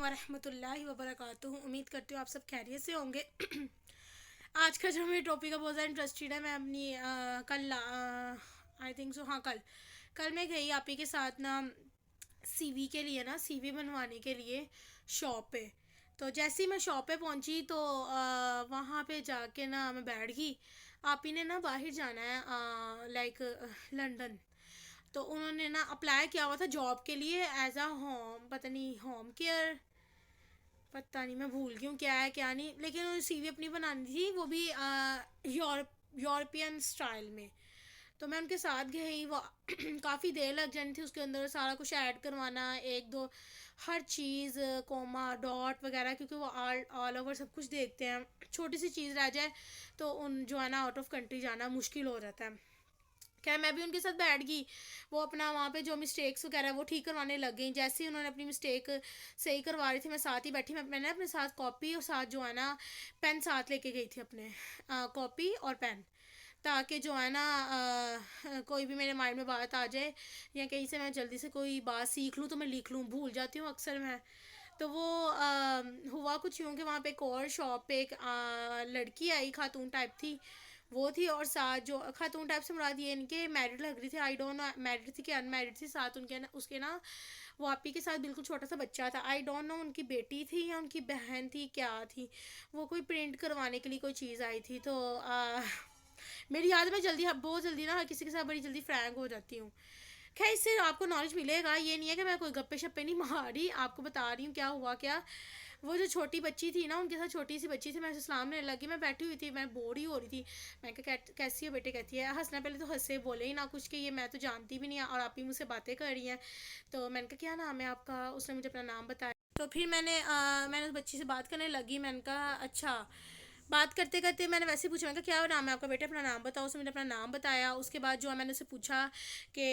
वरहमतुल्लाहि वबरकातुहू। उम्मीद करती हूँ आप सब खैरियत से होंगे। आज का जो मेरी टॉपिक है बहुत ज़्यादा इंटरेस्टेड है। मैं अपनी कल आई थिंक सो, हाँ कल कल मैं गई आप ही के साथ ना सीवी के लिए, ना सीवी बनवाने के लिए शॉप पे। तो जैसे ही मैं शॉप पे पहुंची तो वहाँ पे जाके ना मैं बैठ गई। आप ही ने ना बाहर जाना है लाइक लंदन। तो उन्होंने ना अप्लाई किया हुआ था जॉब के लिए एज अ होम, पता नहीं होम केयर, पता नहीं मैं भूल गई हूँ क्या है क्या नहीं, लेकिन उन्होंने सीवी अपनी बनानी थी, वो भी यूरोपियन स्टाइल में। तो मैं उनके साथ गई। वो काफ़ी देर लग जानी थी उसके अंदर सारा कुछ ऐड करवाना, एक दो हर चीज़, कोमा डॉट वगैरह, क्योंकि वो ऑल ओवर सब कुछ देखते हैं। छोटी सी चीज़ रह जाए तो उन जो है ना आउट ऑफ कंट्री जाना मुश्किल हो जाता है। क्या मैं भी उनके साथ बैठ गई। वो अपना वहाँ पे जो मिस्टेक्स वगैरह वो ठीक करवाने लग गई। जैसे ही उन्होंने अपनी मिस्टेक सही करवा रही थी मैं साथ ही बैठी। मैंने अपने साथ कॉपी और साथ जो है ना पेन साथ लेके गई थी अपने, कॉपी और पेन, ताकि जो है ना कोई भी मेरे माइंड में बात आ जाए या कहीं से मैं जल्दी से कोई बात सीख लूँ तो मैं लिख लूँ, भूल जाती हूँ अक्सर मैं। तो वो हुआ कुछ यूँ कि वहाँ पे एक और शॉप पे एक लड़की आई, खातून टाइप थी वो थी, और साथ जो खातून टाइप से मुराद ये इनके मैरिड लग रही थी, आई डोंट नो मैरिड थी कि अनमैरिड थी। साथ उनके ना उसके ना वो आपी के साथ बिल्कुल छोटा सा बच्चा था। आई डोंट नो उनकी बेटी थी या उनकी बहन थी क्या थी। वो कोई प्रिंट करवाने के लिए कोई चीज़ आई थी। तो मेरी याद में जल्दी, बहुत जल्दी ना हर किसी के साथ बड़ी जल्दी फ्रैंक हो जाती हूँ। खैर इससे आपको नॉलेज मिलेगा, ये नहीं है कि मैं कोई गप्पे शप्पे नहीं मार रही, आपको बता रही हूँ क्या हुआ क्या। वो जो छोटी बच्ची थी ना उनके साथ छोटी सी बच्ची थी, मैं सलाम लेने लगी, मैं बैठी हुई थी, मैं बोर ही हो रही थी। मैं कहा कैसी हो बेटे, कहती है हंसना, पहले तो हंसे बोले ही ना कुछ कि ये मैं तो जानती भी नहीं है और आप ही मुझसे बातें कर रही हैं। तो मैंने कहा क्या नाम है आपका, उसने मुझे अपना नाम बताया। तो फिर मैंने उस बच्ची से बात करने लगी। मैंने कहा अच्छा, बात करते करते मैंने वैसे ही पूछा, मैंने कहा क्या नाम है आपका बेटे, अपना नाम बताओ। उसने मुझे अपना नाम बताया। उसके बाद जो है मैंने उससे पूछा कि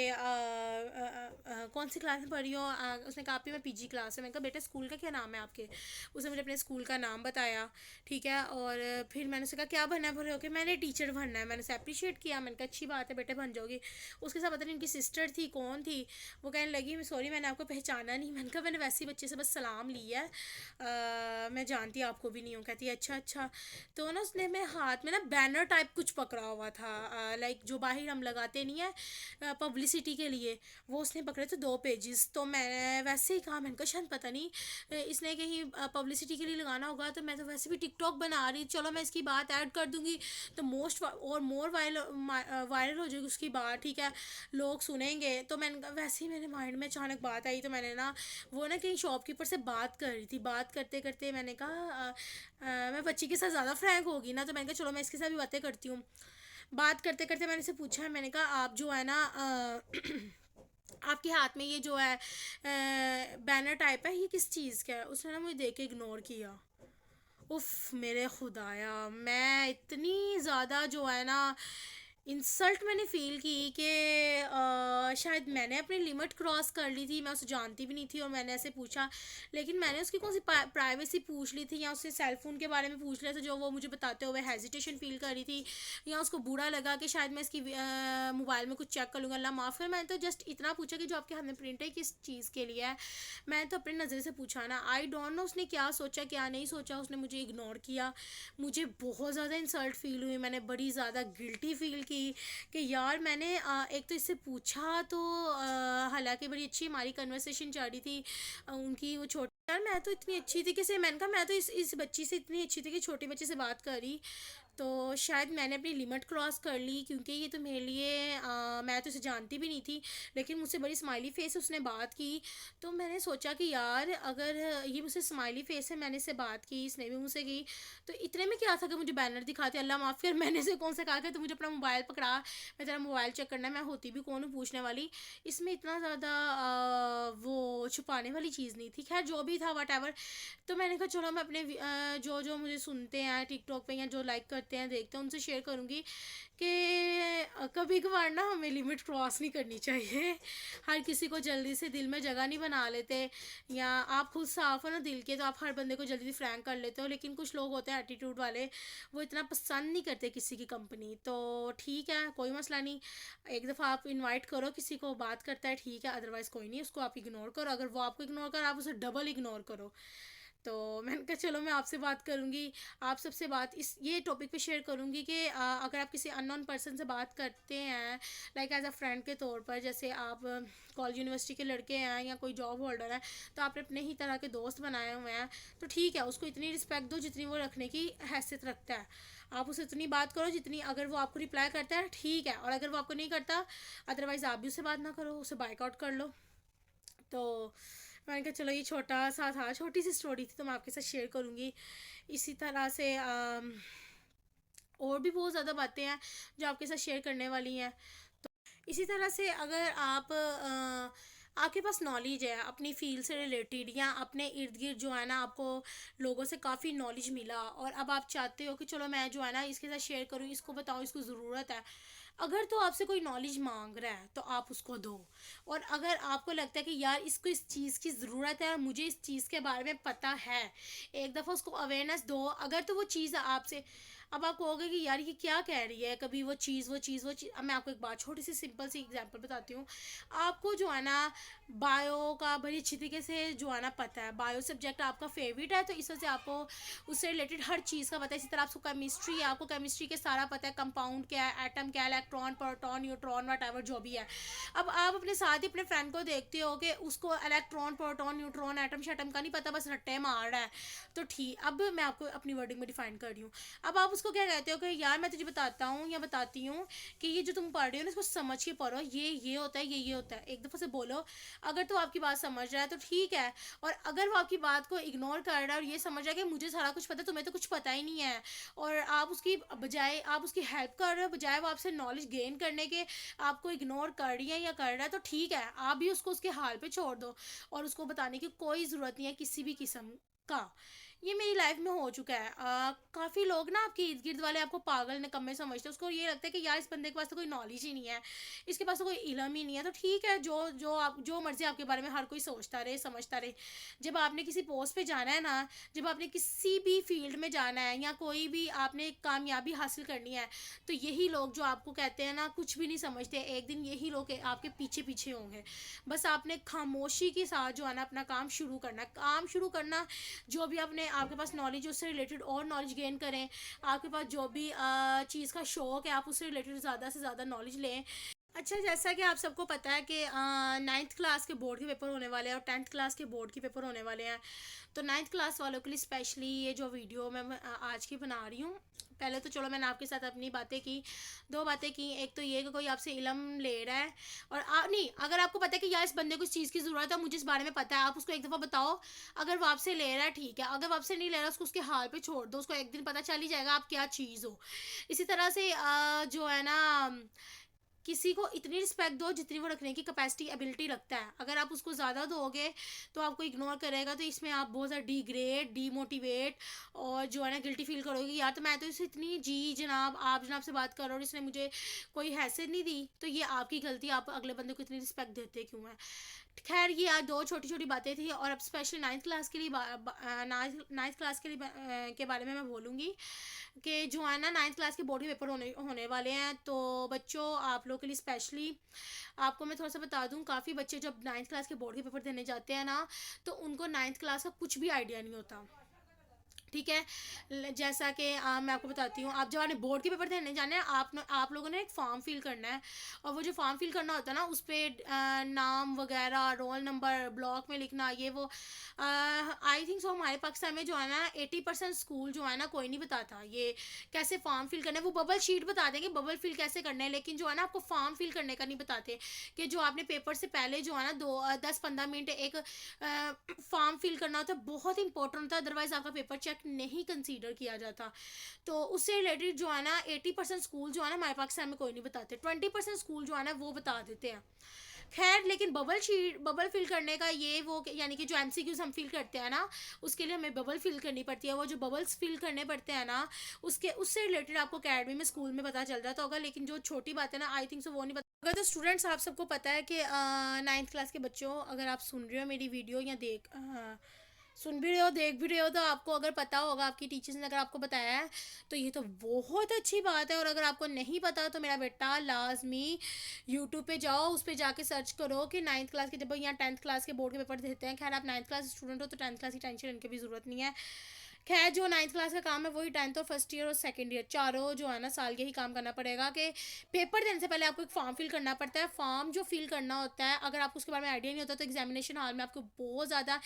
कौन सी क्लास में पढ़ी हो। उसने कहा मैं पीजी क्लास है। मैंने कहा बेटा स्कूल का क्या नाम है आपके। उसने मुझे अपने स्कूल का नाम बताया, ठीक है। और फिर मैंने उससे कहा क्या बनना है, बोले ओके मैंने टीचर बनना है। मैंने उसे अप्रीशिएट किया, मैंने कहा अच्छी बात है बेटे बन जाओगी। उसके साथ पता नहीं उनकी सिस्टर थी कौन थी, वो कहने लगी सॉरी मैंने आपको पहचाना नहीं। मैंने कहा मैंने वैसे ही बच्चे से बस सलाम लिया है, मैं जानती आपको भी नहीं हूँ। कहती है अच्छा अच्छा। तो ना उसने मेरे हाथ में ना बैनर टाइप कुछ पकड़ा हुआ था, लाइक जो बाहर हम लगाते नहीं है पब्लिसिटी के लिए, वो उसने पकड़े थे 2 पेजेस। तो मैं वैसे ही कहा, मैंने कहा शायद पता नहीं इसने कहीं पब्लिसिटी के लिए लगाना होगा, तो मैं तो वैसे भी टिकटॉक बना रही, चलो मैं इसकी बात ऐड कर दूंगी तो मोस्ट और मोर वायरल हो जाएगी उसकी बात, ठीक है, लोग सुनेंगे। तो मैंने वैसे ही मेरे माइंड में अचानक बात आई। तो मैंने ना वो ना कहीं शॉपकीपर से बात कर रही थी, बात करते करते मैंने कहा मैं बच्ची के साथ ज़्यादा फ्रैंक होगी ना, तो मैंने कहा चलो मैं इसके साथ भी बातें करती हूँ। बात करते करते मैंने इसे पूछा, मैंने कहा आप जो है ना आपके हाथ में ये जो है बैनर टाइप है ये किस चीज़ का है। उसने ना मुझे देख के इग्नोर किया। उफ मेरे खुदाया, मैं इतनी ज़्यादा जो है ना इंसल्ट मैंने फ़ील की कि शायद मैंने अपनी लिमिट क्रॉस कर ली थी। मैं उसे जानती भी नहीं थी और मैंने ऐसे पूछा, लेकिन मैंने उसकी कौन सी प्राइवेसी पूछ ली थी या उससे सेल फ़ोन के बारे में पूछ लिया था जो वो मुझे बताते हुए हेजिटेशन फ़ील कर रही थी, या उसको बुरा लगा कि शायद मैं इसकी मोबाइल में कुछ चेक कर लूँगा, अल्लाह माफ़ कर। मैंने तो जस्ट इतना पूछा कि जो आपके हाथ में प्रिंट है किस चीज़ के लिए है। मैंने तो अपनी नज़र से पूछा ना, आई डोंट नो उसने क्या सोचा क्या नहीं सोचा, उसने मुझे इग्नोर किया। मुझे बहुत ज़्यादा इंसल्ट फ़ील हुई, मैंने बड़ी ज़्यादा गिल्टी फ़ील की कि यार मैंने एक तो इससे पूछा तो हालांकि बड़ी अच्छी हमारी कन्वर्सेशन चल रही थी। उनकी वो छोटी, यार मैं तो इतनी अच्छी थी कि मैंने कहा मैं तो इस बच्ची से इतनी अच्छी थी कि छोटे बच्चे से बात करी, तो शायद मैंने अपनी लिमिट क्रॉस कर ली, क्योंकि ये तो मेरे लिए मैं तो इसे जानती भी नहीं थी, लेकिन मुझसे बड़ी स्माइली फेस उसने बात की। तो मैंने सोचा कि यार अगर ये मुझसे स्माइली फेस है, मैंने इससे बात की, इसने भी मुझसे की, तो इतने में क्या था कि मुझे बैनर दिखाते, अल्लाह माफ़ कर। मैंने से कौन सा कहा कि तो मुझे अपना मोबाइल पकड़ा, मैं तेरा मोबाइल चेक करना है, मैं होती भी कौन हूँ पूछने वाली। इसमें इतना ज़्यादा वो छुपाने वाली चीज़ नहीं थी। खैर जो भी था वट एवर। तो मैंने कहा चलो मैं अपने जो जो मुझे सुनते हैं टिकटॉक पे या जो लाइक करते करते हैं, देखते हैं, उनसे शेयर करूँगी कि कभी कभार ना हमें लिमिट क्रॉस नहीं करनी चाहिए। हर किसी को जल्दी से दिल में जगह नहीं बना लेते, या आप खुद साफ हो ना दिल के तो आप हर बंदे को जल्दी फ्रैंक कर लेते हो, लेकिन कुछ लोग होते हैं एटीट्यूड वाले, वो इतना पसंद नहीं करते किसी की कंपनी। तो ठीक है, कोई मसला नहीं, एक दफ़ा आप इनवाइट करो किसी को, बात करता है ठीक है, अदरवाइज़ कोई नहीं, उसको आप इग्नोर करो। अगर वो आपको इग्नोर कर, आप उसे डबल इग्नोर करो। तो मैंने कहा चलो मैं आपसे बात करूँगी, आप सबसे बात इस ये टॉपिक पे शेयर करूँगी कि अगर आप किसी अननोन पर्सन से बात करते हैं, लाइक एज अ फ्रेंड के तौर पर, जैसे आप कॉलेज यूनिवर्सिटी के लड़के हैं या कोई जॉब होल्डर है, तो आपने अपने ही तरह के दोस्त बनाए हुए हैं, तो ठीक है, उसको इतनी रिस्पेक्ट दो जितनी वो रखने की हैसियत रखता है। आप उससे इतनी बात करो जितनी, अगर वो आपको रिप्लाई करता है ठीक है, और अगर वो आपको नहीं करता, अदरवाइज़ आप भी उससे बात ना करो, उसे बाइकआउट कर लो। तो मैंने कहा चलो ये छोटा सा था, छोटी सी स्टोरी थी, तो मैं आपके साथ शेयर करूँगी। इसी तरह से और भी बहुत ज़्यादा बातें हैं जो आपके साथ शेयर करने वाली हैं। इसी तरह से अगर आप आपके पास नॉलेज है अपनी फील्ड से रिलेटेड, या अपने इर्द गिर्द जो है ना आपको लोगों से काफ़ी नॉलेज मिला, और अब आप चाहते हो कि चलो मैं जो है ना इसके साथ शेयर करूँ, इसको बताऊँ, इसको ज़रूरत है, अगर तो आपसे कोई नॉलेज मांग रहा है तो आप उसको दो। और अगर आपको लगता है कि यार इसको इस चीज़ की ज़रूरत है और मुझे इस चीज़ के बारे में पता है, एक दफ़ा उसको अवेयरनेस दो। अगर तो वो चीज़ आपसे, अब आप कहोगे कि यार ये क्या कह रही है, कभी वो चीज़। अब मैं आपको एक बात, छोटी सी सिंपल सी एग्जांपल बताती हूँ। आपको जो है ना बायो का बड़ी अच्छी तरीके से जो है ना पता है, बायो सब्जेक्ट आपका फेवरेट है, तो इस वजह से आपको उससे रिलेटेड हर चीज़ का पता है। इसी तरह आपको केमिस्ट्री है, आपको केमिस्ट्री के सारा पता है, कंपाउंड क्या है, एटम क्या है, इलेक्ट्रॉन, प्रोटॉन, न्यूट्रॉन, वट जो भी है। अब आप अपने साथ ही अपने फ्रेंड को देखते हो कि उसको इलेक्ट्रॉन, प्रोटॉन, न्यूट्रॉन, एटम शटम का नहीं पता, बस रट्टे मार रहा है, तो ठीक, अब मैं आपको अपनी वर्डिंग में डिफाइन कर रही हूँ। अब आप उसको क्या कहते हो कि यार मैं तुझे बताता हूँ या बताती हूँ कि ये जो तुम पढ़ रहे हो ना इसको समझ के पढ़ो, ये होता है, ये होता है, एक दफ़ा से बोलो। अगर तो आपकी बात समझ रहा है तो ठीक है, और अगर वो आपकी बात को इग्नोर कर रहा है और ये समझ रहा है कि मुझे सारा कुछ पता है, तुम्हें तो कुछ पता ही नहीं है, और आप उसकी बजाय आप उसकी हेल्प कर रहे हो, बजाय वो आपसे नॉलेज गेन करने के आपको इग्नोर कर रही है या कर रहा है, तो ठीक है, आप भी उसको उसके हाल पे छोड़ दो, और उसको बताने की कोई ज़रूरत नहीं है किसी भी किस्म का। ये मेरी लाइफ में हो चुका है। काफ़ी लोग ना आपके इर्द गिर्द वाले आपको पागल निकम्मे समझते हैं, उसको ये लगता है कि यार इस बंदे के पास तो कोई नॉलेज ही नहीं है, इसके पास तो कोई इलम ही नहीं है, तो ठीक है, जो जो आप जो मर्ज़ी आपके बारे में हर कोई सोचता रहे, समझता रहे। जब आपने किसी पोस्ट पे जाना है ना, जब आपने किसी भी फील्ड में जाना है या कोई भी आपने कामयाबी हासिल करनी है, तो यही लोग जो आपको कहते हैं ना कुछ भी नहीं समझते, एक दिन यही लोग आपके पीछे पीछे होंगे। बस आपने खामोशी के साथ जो है ना अपना काम शुरू करना, काम शुरू करना, जो भी आपने आपके पास नॉलेज है उससे रिलेटेड और नॉलेज गेन करें। आपके पास जो भी चीज़ का शौक़ है आप उससे रिलेटेड ज़्यादा से ज़्यादा नॉलेज लें। अच्छा, जैसा कि आप सबको पता है कि नाइन्थ क्लास के बोर्ड के पेपर होने वाले हैं और टेंथ क्लास के बोर्ड के पेपर होने वाले हैं, तो नाइन्थ क्लास वालों के लिए स्पेशली ये जो वीडियो मैं आज की बना रही हूँ। पहले तो चलो मैंने आपके साथ अपनी बातें की, दो बातें की। एक तो ये कि कोई आपसे इलम ले रहा है, और नहीं, अगर आपको पता है कि यार इस बंदे को इस चीज़ की ज़रूरत है, मुझे इस बारे में पता है, आप उसको एक दफ़ा बताओ। अगर वो आपसे ले रहा है ठीक है, अगर वो आपसे नहीं ले रहा उसको उसके हाल पे छोड़ दो, उसको एक दिन पता चल ही जाएगा आप क्या चीज़ हो। इसी तरह से जो है ना किसी को इतनी रिस्पेक्ट दो जितनी वो रखने की कैपेसिटी एबिलिटी रखता है। अगर आप उसको ज़्यादा दोगे तो आपको इग्नोर करेगा, तो इसमें आप बहुत ज़्यादा डिग्रेड, डीमोटिवेट और जो है ना गिल्टी फील करोगे, यार तो मैं तो इसे इतनी जी जनाब आप जनाब से बात कर रहा हूँ और इसने मुझे कोई हैसियत नहीं दी, तो ये आपकी गलती, आप अगले बंदे को इतनी रिस्पेक्ट देते क्यों है। खैर ये आज दो छोटी छोटी बातें थी, और अब स्पेशली नाइन्थ क्लास के लिए नाइन्थ क्लास के लिए के बारे में मैं बोलूँगी कि जो है ना नाइन्थ क्लास के बोर्ड के पेपर होने होने वाले हैं, तो बच्चों आप लोगों के लिए स्पेशली आपको मैं थोड़ा सा बता दूं, काफ़ी बच्चे जब नाइन्थ क्लास के बोर्ड के पेपर देने जाते हैं ना, तो उनको नाइन्थ क्लास का कुछ भी आइडिया नहीं होता। ठीक है, जैसा कि मैं आपको बताती हूँ, आप जब आपने बोर्ड के पेपर देने जाने हैं, आप लोगों ने एक फॉर्म फिल करना है, और वो जो फॉर्म फिल करना होता है ना उस पर नाम वगैरह, रोल नंबर, ब्लॉक में लिखना, ये वो आई थिंक सो हमारे पाकिस्तान में जो है ना 80% स्कूल जो है ना कोई नहीं बताता ये कैसे फॉर्म फिल करना है। वो बबल शीट बता देंगे बबल फिल कैसे करना है, लेकिन जो है ना आपको फॉर्म फिल करने का नहीं बताते, कि जो आपने पेपर से पहले जो है ना 10-15 मिनट एक फॉर्म फिल करना होता है, बहुत इंपॉर्टेंट होता है, अदरवाइज आपका पेपर चेक नहीं कंसीडर किया जाता। तो उससे रिलेटेड जो है ना 80% स्कूल जो है ना हमारे पाकिस्तान में कोई नहीं बताते, 20% स्कूल जो है ना वो बता देते हैं। खैर लेकिन बबल फिल करने का ये वो यानी कि जो एमसीक्यूज हम फिल करते हैं ना, उसके लिए हमें बबल फिल करनी पड़ती है। वो जो बबल्स फिल करने पड़ते हैं ना, उसके उससे रिलेटेड आपको अकेडमी में स्कूल में पता चल जाता होगा, लेकिन जो छोटी बात है ना, आई थिंक सो वो नहीं पता होगा। तो स्टूडेंट्स, आप सबको पता है कि नाइन्थ क्लास के बच्चों, अगर आप सुन रहे हो मेरी वीडियो या सुन भी रहे हो, देख भी रहे हो, तो आपको अगर पता होगा, आपकी टीचर्स ने अगर आपको बताया है, तो ये तो बहुत अच्छी बात है। और अगर आपको नहीं पता तो मेरा बेटा लाजमी यूट्यूब पे जाओ, उस पर जाके सर्च करो कि नाइन्थ क्लास के, जब यहाँ टेंथ क्लास के बोर्ड के पेपर देते हैं। खैर आप नाइन्थ क्लास स्टूडेंट हो तो टेंथ क्लास की टेंशन इनकी भी ज़रूरत नहीं है। खैर जो नाइन्थ क्लास का काम है वही टेंथ और फर्स्ट ईयर और सेकंड ईयर चारों जो है ना साल के ही काम करना पड़ेगा। कि पेपर देने से पहले आपको एक फॉर्म फिल करना पड़ता है। फॉर्म जो फिल करना होता है, अगर आपको उसके बारे में आइडिया नहीं होता, तो एग्जामिनेशन हॉल में आपको बहुत ज़्यादा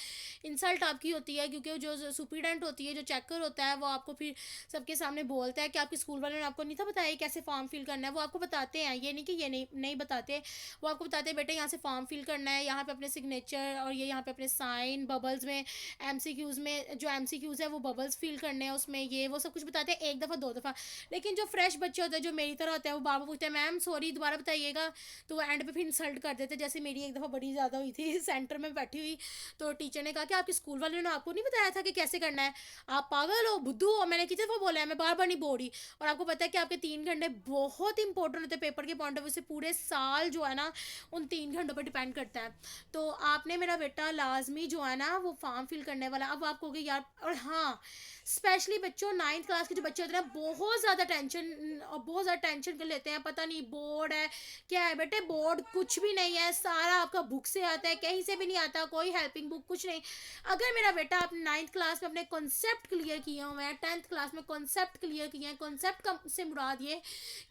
इंसल्ट आपकी होती है, क्योंकि जो सुपरिटेंडेंट होती है, जो चेकर होता है, वो आपको फिर सबके सामने बोलता है कि आपके स्कूल वालों ने आपको नहीं था बताया कैसे फॉर्म फिल करना है। वो आपको बताते हैं, ये नहीं कि ये नहीं बताते। वो आपको बताते हैं बेटे यहाँ से फॉर्म फिल करना है, यहाँ पे अपने सिग्नेचर और ये यहाँ पे अपने साइन, बबल्स में एमसीक्यूज में जो एमसीक्यूज है वो बबल्स फिल करने हैं उसमें, ये वो सब कुछ बताते हैं एक दफ़ा दो दफ़ा। लेकिन जो फ्रेश बच्चे होते हैं, जो मेरी तरह होते हैं, वो बार बार पूछते हैं मैम सॉरी दोबारा बताइएगा, तो वो एंड पे फिर इंसल्ट कर देते। जैसे मेरी एक दफ़ा बड़ी ज़्यादा हुई थी सेंटर में बैठी हुई, तो टीचर ने कहा कि आपके स्कूल वालों ने आपको नहीं बताया था कि कैसे करना है, आप पागल हो बुद्धू हो। मैंने कितने दफ़ा बोला है, मैं बार बार नहीं बोल रही। और आपको पता है कि आपके 3 घंटे बहुत इंपॉर्टेंट होते हैं पेपर के पॉइंट ऑफ व्यू से, पूरे साल जो है ना उन 3 घंटों पर डिपेंड करता है। तो आपने मेरा बेटा लाजमी जो है ना वो फॉर्म फिल करने वाला। अब आप कहोगे यार, और हाँ स्पेशली बच्चों नाइन्थ क्लास के जो बच्चे होते हैं बहुत ज़्यादा टेंशन और बहुत ज़्यादा टेंशन कर लेते हैं, पता नहीं बोर्ड है क्या है। बेटे बोर्ड कुछ भी नहीं है, सारा आपका बुक से आता है, कहीं से भी नहीं आता, कोई हेल्पिंग बुक कुछ नहीं। अगर मेरा बेटा अपने नाइन्थ क्लास में अपने कॉन्सेप्ट क्लियर किए हुए हैं, टेंथ क्लास में कॉन्सेप्ट क्लियर किए हैं, कॉन्सेप्ट से मुराद ये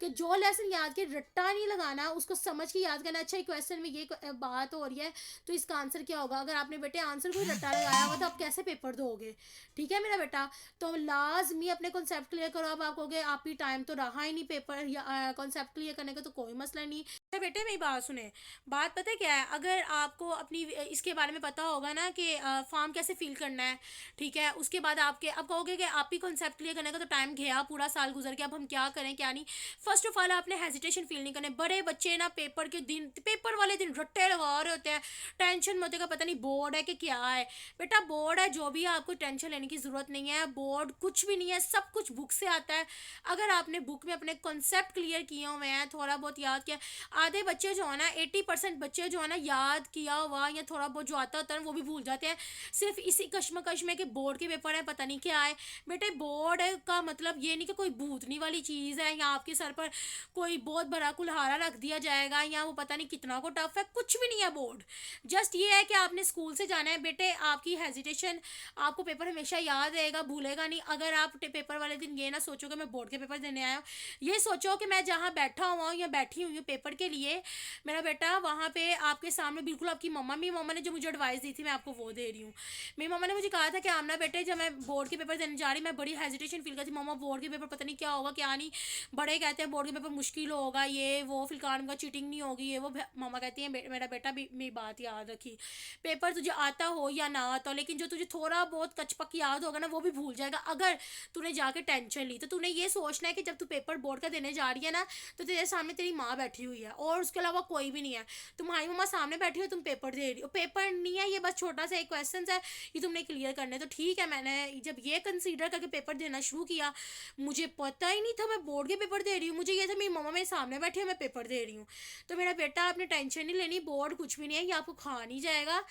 कि जो लेसन याद के रट्टा नहीं लगाना, उसको समझ के याद करना। अच्छा क्वेश्चन में ये बात हो रही है तो इसका आंसर क्या होगा। अगर आपने बेटे आंसर कोई रट्टा लगाया हुआ तो आप कैसे पेपर दोगे। ठीक है मेरा बेटा, तो लाजमी अपने कॉन्सेप्ट क्लियर करो। अब आप कहोगे आप ही टाइम तो रहा ही नहीं पेपर या कॉन्सेप्ट क्लियर करने का, तो कोई मसला नहीं। तो बेटे मेरी बात सुने, बात पता है क्या है, अगर आपको अपनी इसके बारे में पता होगा ना कि फॉर्म कैसे फिल करना है, ठीक है, उसके बाद आपके अब कहोगे कि आप ही कॉन्सेप्ट क्लियर करने का तो टाइम गया, पूरा साल गुजर गया, अब हम क्या करें क्या नहीं। फर्स्ट ऑफ ऑल आपने हेजिटेशन फील नहीं करने। बड़े बच्चे ना पेपर के दिन, पेपर वाले दिन रट्टे लगा रहे होते हैं, टेंशन में होते का पता नहीं बोर्ड है कि क्या है। बेटा बोर्ड है जो भी है, आपको टेंशन लेने की ज़रूरत नहीं है। बोर्ड कुछ भी नहीं है, सब कुछ बुक से आता है। अगर आपने बुक में अपने कॉन्सेप्ट क्लियर किए हुए हैं, थोड़ा बहुत याद किया, आधे बच्चे जो है ना 80% बच्चे जो है ना याद किया हुआ या थोड़ा बहुत जो आता होता है वो भी भूल जाते हैं, सिर्फ इसी कश्मकश में कि बोर्ड के पेपर है पता नहीं क्या है। बेटे बोर्ड का मतलब ये नहीं कि कोई भूतनी वाली चीज़ है या आपके सर पर कोई बहुत बड़ा कुल्हारा रख दिया जाएगा या वो पता नहीं कितना को टफ है, कुछ भी नहीं है बोर्ड। जस्ट ये है कि आपने स्कूल से जाना है। बेटे आपकी हेजिटेशन, आपको पेपर हमेशा याद रहेगा, भूलेगा नहीं। अगर आप पेपर वाले दिन ये ना सोचो कि मैं बोर्ड के पेपर देने आया हूँ, ये सोचो कि मैं जहाँ बैठा हुआ हूँ या बैठी हुई हूँ पेपर के लिए, मेरा बेटा वहाँ पे आपके सामने बिल्कुल आपकी मम्मा, मेरी मम्मा ने जो मुझे एडवाइस दी थी मैं आपको वो दे रही हूँ। मेरी मम्मा ने मुझे कहा था कि आमना बेटे जब मैं बोर्ड के पेपर देने जा रही, मैं बड़ी हेजिटेशन फील करती, मम्मा बोर्ड के पेपर पता नहीं क्या होगा क्या नहीं, बड़े कहते हैं बोर्ड के पेपर मुश्किल होगा, ये वो फिलकान का चीटिंग नहीं होगी, ये वो। मम्मा कहती है मेरा बेटा भी मेरी बात याद रखी, पेपर तुझे आता हो या ना आता हो, लेकिन जो तुझे थोड़ा बहुत कचपक याद होगा ना वो भी भूल जाएगा अगर तूने जाके टेंशन ली। तो तूने ये सोचना है कि जब तू पेपर बोर्ड का देने जा रही है ना, तो तेरे सामने तेरी माँ बैठी हुई है और उसके अलावा कोई भी नहीं है, तुम्हारी मम्मा सामने बैठी हो, तुम पेपर दे रही हो। पेपर नहीं है ये, बस छोटा सा एक क्वेश्चन है, ये तुमने क्लियर करने। तो ठीक है, मैंने जब ये कंसीडर करके पेपर देना शुरू किया, मुझे पता ही नहीं था मैं बोर्ड के पेपर दे रही हूँ, मुझे ये था मेरी मम्मा मेरे सामने बैठी है मैं पेपर दे रही हूँ। तो मेरा बेटा आपने टेंशन नहीं लेनी, बोर्ड कुछ भी नहीं है, ये आपको खा नहीं जाएगा।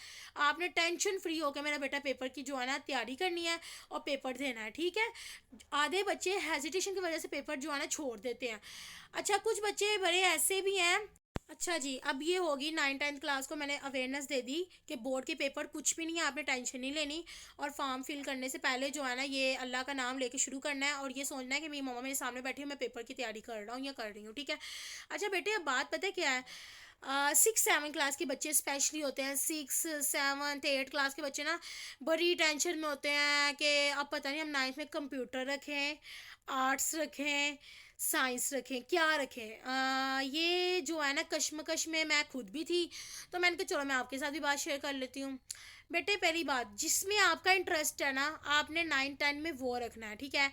आपने टेंशन फ्री होकर मेरा बेटा पेपर की जो है ना तैयारी करनी है और पेपर देना है, ठीक है। आधे बच्चे हेजिटेशन की वजह से पेपर जो है ना छोड़ देते हैं। अच्छा कुछ बच्चे बड़े ऐसे भी हैं। अच्छा जी, अब ये होगी 9th-10th क्लास को मैंने अवेयरनेस दे दी कि बोर्ड के पेपर कुछ भी नहीं है, आपने टेंशन नहीं लेनी। और फॉर्म फिल करने से पहले जो है ना ये अल्लाह का नाम लेके शुरू करना है और ये सोचना है कि मेरी मम्मा मेरे सामने बैठी है, मैं पेपर की तैयारी कर रहा हूँ या कर रही हूँ, ठीक है। अच्छा बेटे अब बात पता है क्या है, 6-7 क्लास के बच्चे स्पेशली होते हैं, 6-7-8 क्लास के बच्चे ना बड़ी टेंशन में होते हैं कि अब पता नहीं हम 9th में कंप्यूटर रखें, आर्ट्स रखें, साइंस रखें, क्या रखें। ये जो है ना कश्मकश में मैं खुद भी थी, तो मैंने कहा चलो मैं आपके साथ भी बात शेयर कर लेती हूँ। बेटे पहली बात, जिसमें आपका इंटरेस्ट है ना, आपने 9 10 में वो रखना है, ठीक है।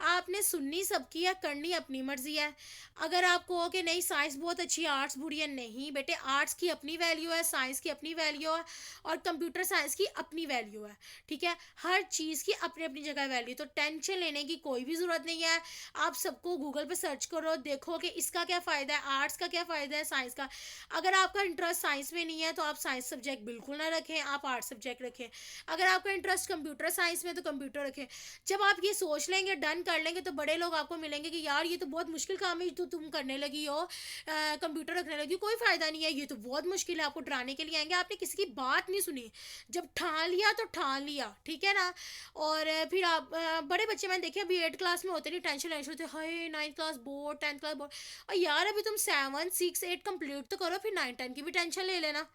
आपने सुननी सबकी है, करनी अपनी मर्जी है। अगर आप कहो कि नहीं साइंस बहुत अच्छी है, आर्ट्स बुरी है, नहीं बेटे, आर्ट्स की अपनी वैल्यू है, साइंस की अपनी वैल्यू है, और कंप्यूटर साइंस की अपनी वैल्यू है, ठीक है। हर चीज़ की अपनी अपनी जगह वैल्यू, तो टेंशन लेने की कोई भी ज़रूरत नहीं है। आप सबको गूगल पे सर्च करो, देखो कि इसका क्या फ़ायदा है, आर्ट्स का क्या फ़ायदा है, साइंस का। अगर आपका इंटरेस्ट साइंस में नहीं है तो आप साइंस सब्जेक्ट बिल्कुल ना रखें, आप आर्ट्स सब्जेक्ट रखें। अगर आपका इंटरेस्ट कंप्यूटर साइंस में तो कंप्यूटर रखें। जब आप ये सोच लेंगे, डन कर लेंगे, तो बड़े लोग आपको मिलेंगे कि यार ये तो बहुत मुश्किल काम है, तो तुम करने लगी हो, कंप्यूटर रखने लगी हो, कोई फ़ायदा नहीं है, ये तो बहुत मुश्किल है, आपको डराने के लिए आएंगे। आपने किसी की बात नहीं सुनी, जब ठान लिया तो ठान लिया, ठीक है ना। और फिर आप बड़े बच्चे मैंने देखे अभी 8 क्लास में होते, नहीं टेंशन टेंशन होते, हाय 9 क्लास बोर्ड, 10 क्लास बोर्ड। और यार अभी तुम 7 6 8 कंप्लीट तो करो, फिर 9 10 की भी टेंशन ले लेना।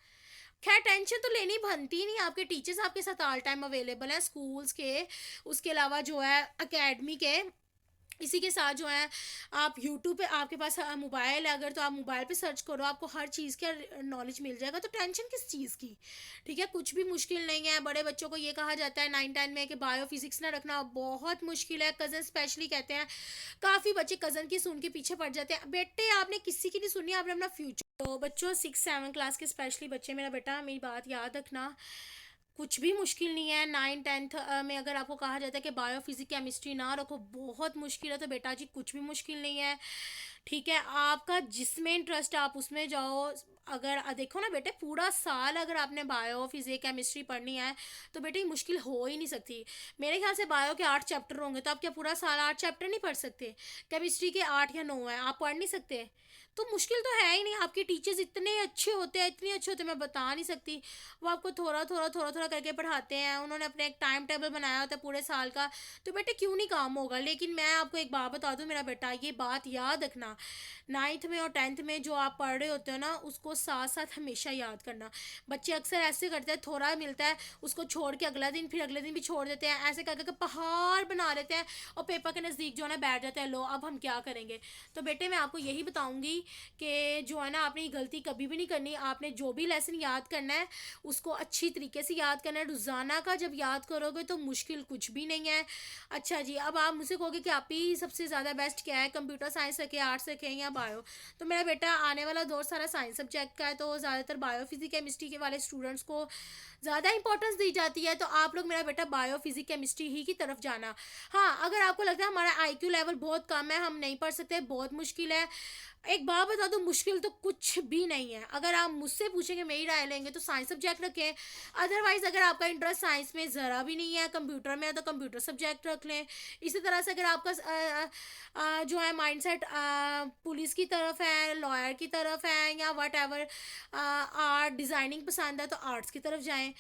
खैर टेंशन तो लेनी बनती ही नहीं, आपके टीचर्स आपके साथ ऑल टाइम अवेलेबल हैं, स्कूल्स के, उसके अलावा जो है अकेडमी के। इसी के साथ जो है आप यूट्यूब पे, आपके पास मोबाइल है अगर, तो आप मोबाइल पे सर्च करो, आपको हर चीज़ का नॉलेज मिल जाएगा, तो टेंशन किस चीज़ की। ठीक है, कुछ भी मुश्किल नहीं है। बड़े बच्चों को ये कहा जाता है 9 10 में कि बायो फिजिक्स ना रखना, बहुत मुश्किल है, कज़न स्पेशली कहते हैं। काफ़ी बच्चे कज़न की सुन के पीछे पड़ जाते हैं। बेटे आपने किसी की नहीं सुननी, आपने अपना फ्यूचर। तो बच्चों 6 7 क्लास के स्पेशली बच्चे, मेरा बेटा मेरी बात याद रखना, कुछ भी मुश्किल नहीं है। 9 10 में अगर आपको कहा जाता है कि बायो फिजिक केमिस्ट्री ना रखो, बहुत मुश्किल है, तो बेटा जी कुछ भी मुश्किल नहीं है, ठीक है। आपका जिसमें इंटरेस्ट है आप उसमें जाओ। अगर देखो ना बेटे, पूरा साल अगर आपने बायो फिजिक केमिस्ट्री पढ़नी है तो बेटे ये मुश्किल हो ही नहीं सकती। मेरे ख्याल से बायो के 8 चैप्टर होंगे, तो आप क्या पूरा साल 8 चैप्टर नहीं पढ़ सकते? केमिस्ट्री के 8 या 9 है, आप पढ़ नहीं सकते? तो मुश्किल तो है ही नहीं। आपके टीचर्स इतने अच्छे होते हैं, इतने अच्छे होते हैं, मैं बता नहीं सकती। वो आपको थोड़ा थोड़ा थोड़ा थोड़ा करके पढ़ाते हैं, उन्होंने अपने एक टाइम टेबल बनाया होता है पूरे साल का। तो बेटे क्यों नहीं काम होगा। लेकिन मैं आपको एक बात बता दूं मेरा बेटा, ये बात याद रखना, 9th में और 10th में जो आप पढ़ रहे होते हो ना, उसको साथ साथ हमेशा याद करना। बच्चे अक्सर ऐसे करते हैं, थोड़ा मिलता है उसको छोड़ के अगला दिन, फिर अगले दिन भी छोड़ देते हैं, ऐसे कर करके पहाड़ बना लेते हैं, और पेपर के नज़दीक जो है ना बैठ जाते हैं, लो अब हम क्या करेंगे। तो बेटे मैं आपको यही बताऊंगी कि जो है ना, आपने ये गलती कभी भी नहीं करनी। आपने जो भी लेसन याद करना है उसको अच्छी तरीके से याद करना है। रोज़ाना का जब याद करोगे तो मुश्किल कुछ भी नहीं है। अच्छा जी, अब आप मुझसे कहोगे कि आप ही सबसे ज़्यादा बेस्ट क्या है, कंप्यूटर साइंस रखें, आर्ट्स रखें या बायो। तो मेरा बेटा आने वाला दौर सारा साइंस सब्जेक्ट का है, तो ज़्यादातर बायो फिजिक केमिस्ट्री के वाले स्टूडेंट्स को ज़्यादा इंपॉर्टेंस दी जाती है। तो आप लोग मेरा बेटा बायो फिजिक केमिस्ट्री ही की तरफ जाना। हाँ, अगर आपको लगता है हमारा आईक्यू लेवल बहुत कम है, हम नहीं पढ़ सकते, बहुत मुश्किल है, एक बात बता दो, मुश्किल तो कुछ भी नहीं है। अगर आप मुझसे पूछेंगे, मेरी राय लेंगे, तो साइंस सब्जेक्ट रखें। अदरवाइज अगर आपका इंटरेस्ट साइंस में ज़रा भी नहीं है, कंप्यूटर में है, तो कंप्यूटर सब्जेक्ट रख लें। इसी तरह से अगर आपका जो है माइंडसेट पुलिस की तरफ है, लॉयर की तरफ है, या वट एवर आर्ट डिज़ाइनिंग पसंद है, तो आर्ट्स की तरफ जाएं।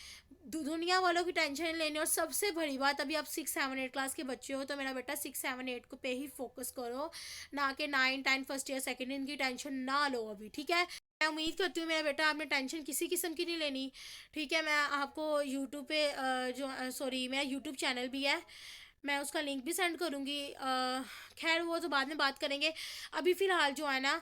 दुनिया वालों की टेंशन नहीं लेनी। और सबसे बड़ी बात, अभी आप 6 7 8 क्लास के बच्चे हो, तो मेरा बेटा 6 7 8 को पे ही फोकस करो, ना कि 9 10 फर्स्ट ईयर सेकेंड ईयर की टेंशन ना लो अभी, ठीक है। मैं उम्मीद करती हूँ मेरा बेटा आपने टेंशन किसी किस्म की नहीं लेनी, ठीक है। मैं आपको यूट्यूब पे जो सॉरी मेरा यूट्यूब चैनल भी है, मैं उसका लिंक भी सेंड करूँगी। खैर वो तो बाद में बात करेंगे। अभी फ़िलहाल जो है ना,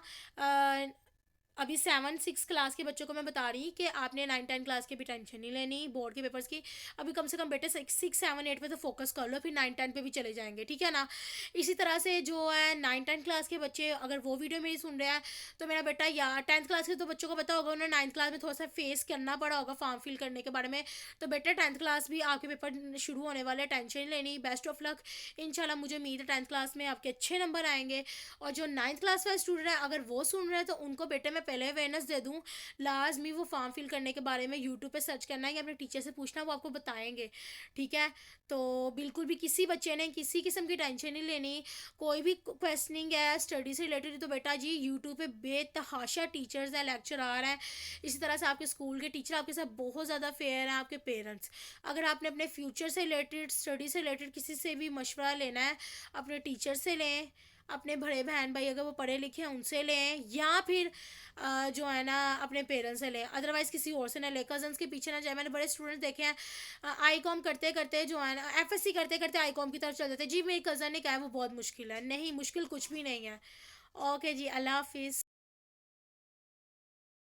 अभी 7 6 क्लास के बच्चों को मैं बता रही कि आपने 9 10 क्लास की भी टेंशन नहीं लेनी बोर्ड के पेपर्स की। अभी कम से कम बेटे 6 7 8 पे तो फोकस कर लो, फिर 9 10 पे भी चले जाएंगे, ठीक है ना। इसी तरह से जो है 9 10 क्लास के बच्चे अगर वो वीडियो मेरी सुन रहे हैं, तो मेरा बेटा, या 10th क्लास के तो बच्चों को पता होगा, उन्हें 9th क्लास में थोड़ा सा फेस करना पड़ा होगा फॉर्म फिल करने के बारे में। तो बेटा 10th क्लास भी आपके पेपर शुरू होने वाले, टेंशन नहीं लेनी, बेस्ट ऑफ लक। इंशाल्लाह मुझे उम्मीद है 10th क्लास में आपके अच्छे नंबर आएंगे। और जो 9th क्लास वाले स्टूडेंट है, अगर वो सुन रहे हैं, तो उनको बेटे मैं पहले अवेयरनेस दे दूँ, लाजमी वो फॉर्म फिल करने के बारे में यूट्यूब पे सर्च करना है या अपने टीचर से पूछना, वो आपको बताएंगे, ठीक है। तो बिल्कुल भी किसी बच्चे ने किसी किस्म की टेंशन नहीं लेनी। कोई भी क्वेश्चनिंग है स्टडी से रिलेटेड, तो बेटा जी यूट्यूब पे बेतहाशा टीचर्स हैं, लेक्चरार हैं। इसी तरह से आपके स्कूल के टीचर आपके साथ बहुत ज़्यादा फेयर हैं, आपके पेरेंट्स। अगर आपने अपने फ्यूचर से रिलेटेड, स्टडी से रिलेटेड किसी से भी मशवरा लेना है, अपने टीचर से लें, अपने बड़े बहन भाई अगर वो पढ़े लिखे हैं उनसे लें, या फिर जो है ना अपने पेरेंट्स से लें। अदरवाइज़ किसी और से ना लें, कजन्स के पीछे ना जाए। मैंने बड़े स्टूडेंट्स देखे हैं, आई कॉम करते करते जो है ना, एफएससी करते करते आई कॉम की तरफ चल जाते, जी मेरी कज़न ने कहा है वो बहुत मुश्किल है। नहीं, मुश्किल कुछ भी नहीं है। ओके जी, अल्लाह हाफिज़।